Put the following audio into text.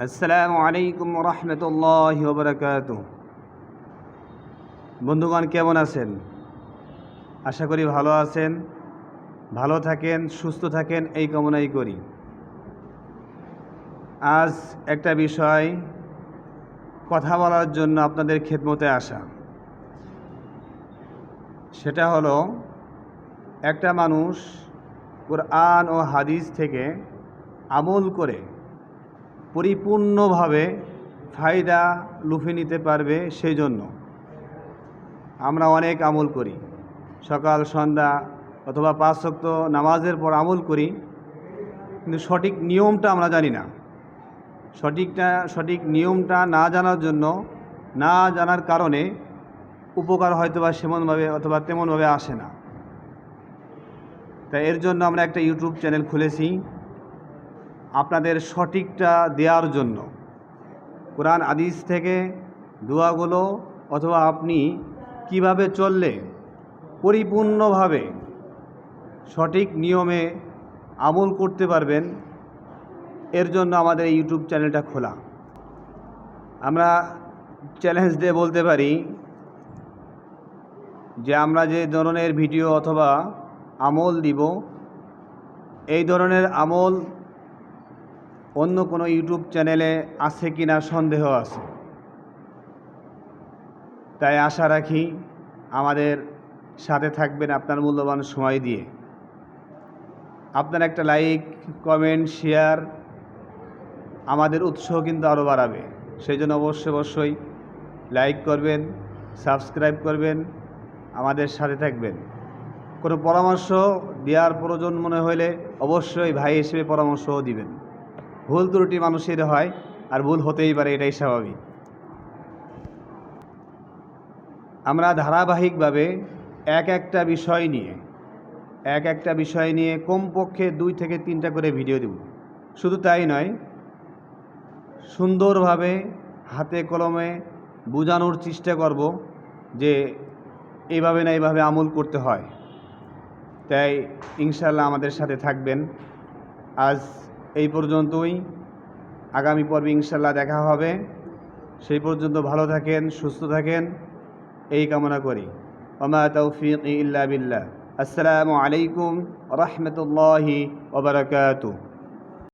আসসালামু আলাইকুম রহমতুল্লাহি ওয়া বারাকাতুহু। বন্ধুগণ, কেমন আছেন? আশা করি ভালো আছেন। ভালো থাকেন, সুস্থ থাকেন, এই কামনাই করি। আজ একটা বিষয় কথা বলার জন্য আপনাদের খেদমতে আসা। সেটা হলো, একটা মানুষ কোরআন ও হাদিস থেকে আমল করে পরিপূর্ণভাবে ফায়দা লুফে নিতে পারবে। সেই জন্য আমরা অনেক আমল করি, সকাল সন্ধ্যা অথবা 5 ওয়াক্ত নামাজের পর আমল করি, কিন্তু সঠিক নিয়মটা আমরা জানি না। সঠিক নিয়মটা না জানার জন্য, না জানার কারণে উপকার হয়তো বা সেমনভাবে অথবা তেমনভাবে আসে না। তাই এর জন্য আমরা একটা ইউটিউব চ্যানেল খুলেছি আপনাদের সঠিকটা দেওয়ার জন্য। কোরআন হাদিস থেকে দোয়াগুলো অথবা আপনি কিভাবে চললে পরিপূর্ণভাবে সঠিক নিয়মে আমল করতে পারবেন, এর জন্য আমাদের এই ইউটিউব চ্যানেলটা খোলা। আমরা চ্যালেঞ্জ দিয়ে বলতে পারি যে আমরা যে ধরনের ভিডিও অথবা আমল দিব, এই ধরনের আমল অন্য কোনো ইউটিউব চ্যানেলে আছে কি না সন্দেহ আছে। তাই আশা রাখি আমাদের সাথে থাকবেন আপনার মূল্যবান সময় দিয়ে। আপনার একটা লাইক, কমেন্ট, শেয়ার আমাদের উৎসাহ কিন্তু আরও বাড়াবে। সেই জন্য অবশ্যই লাইক করবেন, সাবস্ক্রাইব করবেন, আমাদের সাথে থাকবেন। কোনো পরামর্শ দেওয়ার প্রয়োজন মনে হলে অবশ্যই ভাই হিসেবে পরামর্শও দিবেন। ভুল ত্রুটি মানুষের হয়, আর ভুল হতেই পারে, এটাই স্বাভাবিক। আমরা ধারাবাহিকভাবে এক একটা বিষয় নিয়ে কমপক্ষে 2 থেকে 3টা করে ভিডিও দেব। শুধু তাই নয়, সুন্দরভাবে হাতে কলমে বোঝানোর চেষ্টা করব যে এইভাবে না এইভাবে আমল করতে হয়। তাই ইনশাআল্লাহ আমাদের সাথে থাকবেন। আজ এই পর্যন্তই। আগামী পর্বে ইনশাআল্লাহ দেখা হবে। সেই পর্যন্ত ভালো থাকেন, সুস্থ থাকেন, এই কামনা করি। ওমা তৌফিক ইল্লা বিল্লাহ। আসসালামু আলাইকুম রহমতুল্লাহি ওয়া বারাকাতুহু।